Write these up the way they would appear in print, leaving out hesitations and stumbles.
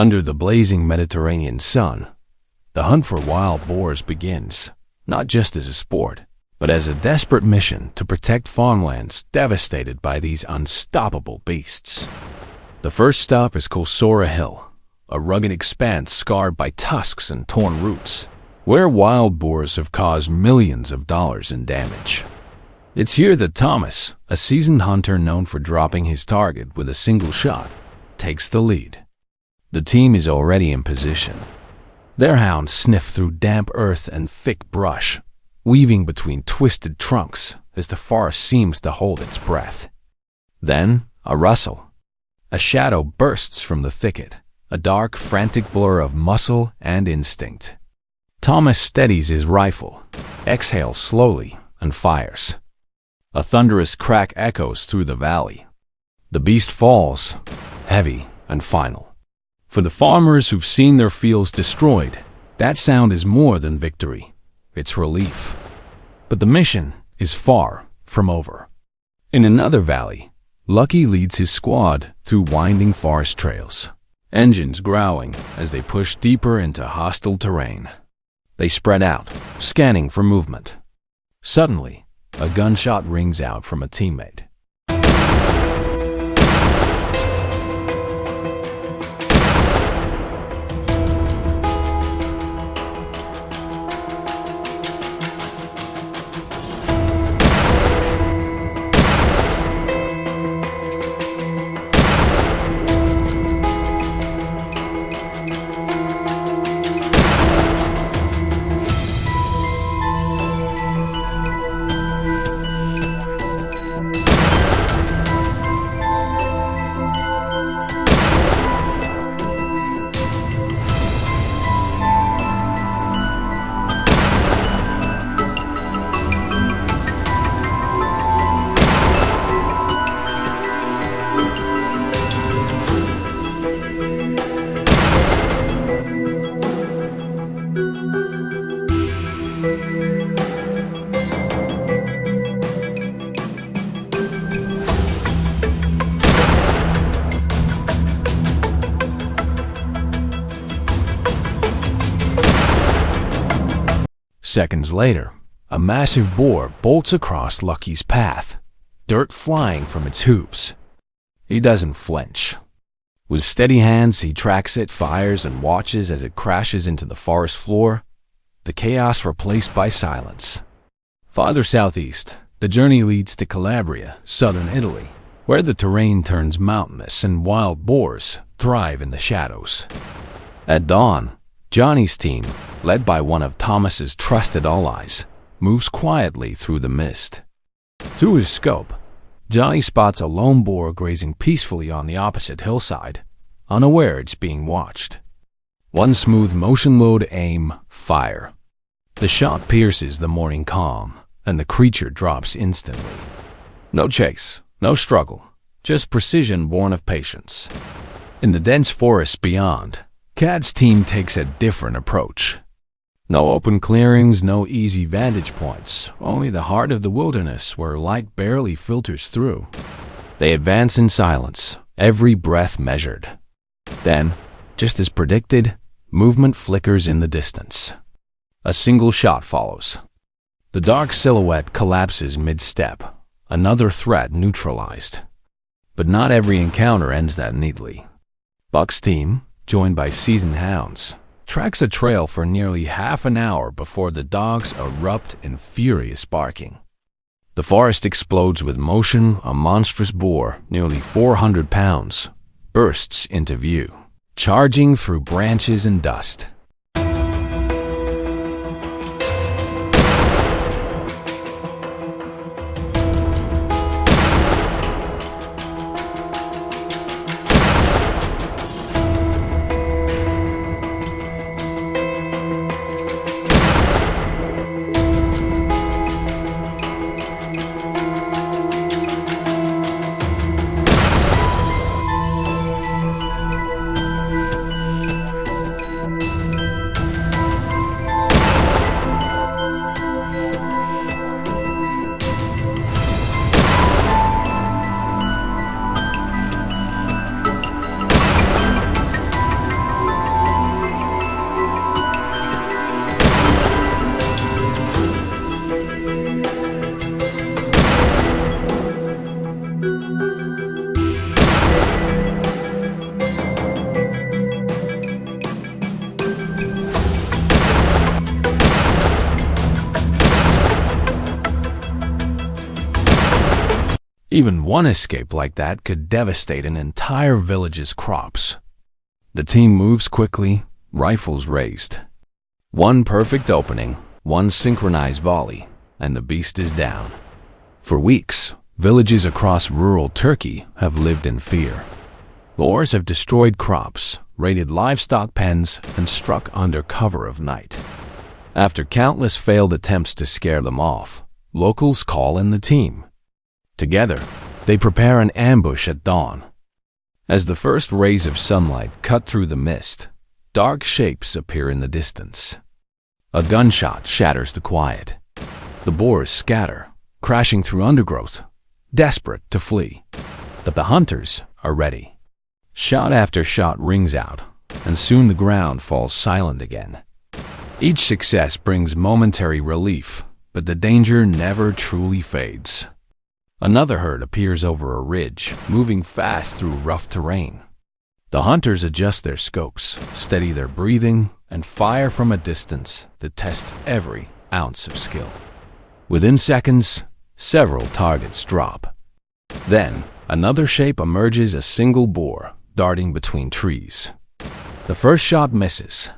Under the blazing Mediterranean sun, the hunt for wild boars begins, not just as a sport, but as a desperate mission to protect farmlands devastated by these unstoppable beasts. The first stop is Kulsora Hill, a rugged expanse scarred by tusks and torn roots, where wild boars have caused millions of dollars in damage. It's here that Thomas, a seasoned hunter known for dropping his target with a single shot, takes the lead. The team is already in position. Their hounds sniff through damp earth and thick brush, weaving between twisted trunks as the forest seems to hold its breath. Then, a rustle. A shadow bursts from the thicket, a dark, frantic blur of muscle and instinct. Thomas steadies his rifle, exhales slowly, and fires. A thunderous crack echoes through the valley. The beast falls, heavy and final. For the farmers who've seen their fields destroyed, that sound is more than victory. It's relief. But the mission is far from over. In another valley, Lucky leads his squad through winding forest trails, engines growling as they push deeper into hostile terrain. They spread out, scanning for movement. Suddenly, a gunshot rings out from a teammate. Seconds later, a massive boar bolts across Lucky's path, dirt flying from its hooves. He doesn't flinch. With steady hands, he tracks it, fires, and watches as it crashes into the forest floor, the chaos replaced by silence. Farther southeast, the journey leads to Calabria, southern Italy, where the terrain turns mountainous and wild boars thrive in the shadows. At dawn, Johnny's team, led by one of Thomas's trusted allies, moves quietly through the mist. Through his scope, Johnny spots a lone boar grazing peacefully on the opposite hillside, unaware it's being watched. One smooth motion mode aim, fire. The shot pierces the morning calm, and the creature drops instantly. No chase, no struggle, just precision born of patience. In the dense forest beyond, Cad's team takes a different approach. No open clearings, no easy vantage points, only the heart of the wilderness where light barely filters through. They advance in silence, every breath measured. Then, just as predicted, movement flickers in the distance. A single shot follows. The dark silhouette collapses mid-step, another threat neutralized. But not every encounter ends that neatly. Buck's team, joined by seasoned hounds, tracks a trail for nearly half an hour before the dogs erupt in furious barking. The forest explodes with motion. A monstrous boar, nearly 400 pounds, bursts into view, charging through branches and dust. Even one escape like that could devastate an entire village's crops. The team moves quickly, rifles raised. One perfect opening, one synchronized volley, and the beast is down. For weeks, villages across rural Turkey have lived in fear. Boars have destroyed crops, raided livestock pens, and struck under cover of night. After countless failed attempts to scare them off, locals call in the team. Together, they prepare an ambush at dawn. As the first rays of sunlight cut through the mist, dark shapes appear in the distance. A gunshot shatters the quiet. The boars scatter, crashing through undergrowth, desperate to flee. But the hunters are ready. Shot after shot rings out, and soon the ground falls silent again. Each success brings momentary relief, but the danger never truly fades. Another herd appears over a ridge, moving fast through rough terrain. The hunters adjust their scopes, steady their breathing, and fire from a distance that tests every ounce of skill. Within seconds, several targets drop. Then, another shape emerges, a single boar darting between trees. The first shot misses,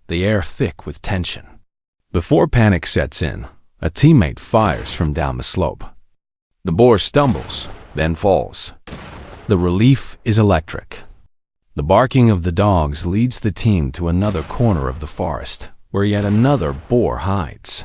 the air thick with tension. Before panic sets in, a teammate fires from down the slope. The boar stumbles, then falls. The relief is electric. The barking of the dogs leads the team to another corner of the forest, where yet another boar hides.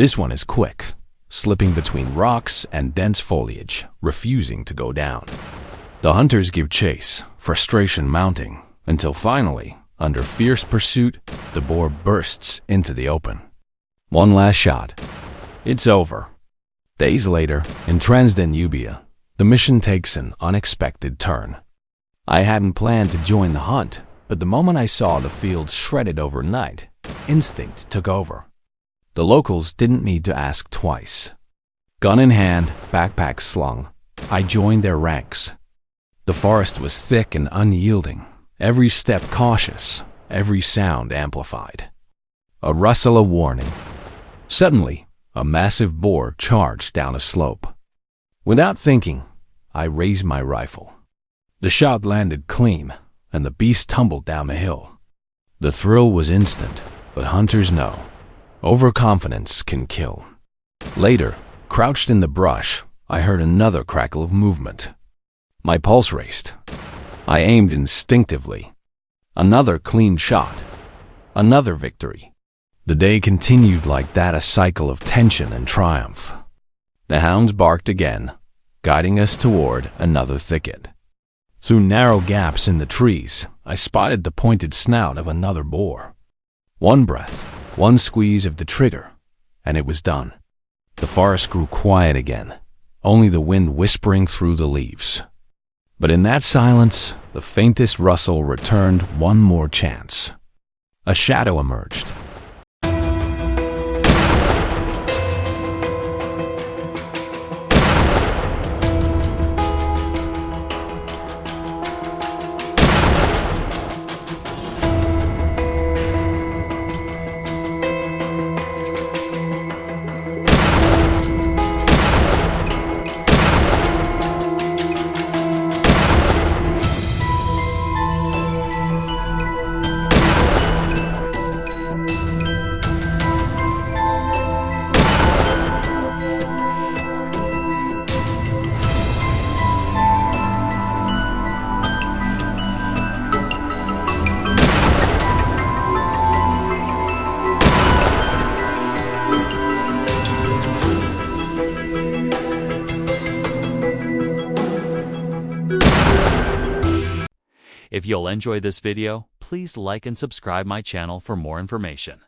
This one is quick, slipping between rocks and dense foliage, refusing to go down. The hunters give chase, frustration mounting, until finally, under fierce pursuit, the boar bursts into the open. One last shot. It's over. Days later, in Transdanubia, the mission takes an unexpected turn. I hadn't planned to join the hunt, but the moment I saw the fields shredded overnight, instinct took over. The locals didn't need to ask twice. Gun in hand, backpack slung, I joined their ranks. The forest was thick and unyielding, every step cautious, every sound amplified. A rustle, a warning. Suddenly, a massive boar charged down a slope. Without thinking, I raised my rifle. The shot landed clean, and the beast tumbled down the hill. The thrill was instant, but hunters know. Overconfidence can kill. Later, crouched in the brush, I heard another crackle of movement. My pulse raced. I aimed instinctively. Another clean shot. Another victory. The day continued like that, a cycle of tension and triumph. The hounds barked again, guiding us toward another thicket. Through narrow gaps in the trees, I spotted the pointed snout of another boar. One breath, one squeeze of the trigger, and it was done. The forest grew quiet again, only the wind whispering through the leaves. But in that silence, the faintest rustle returned one more chance. A shadow emerged. If you'll enjoy this video, please like and subscribe my channel for more information.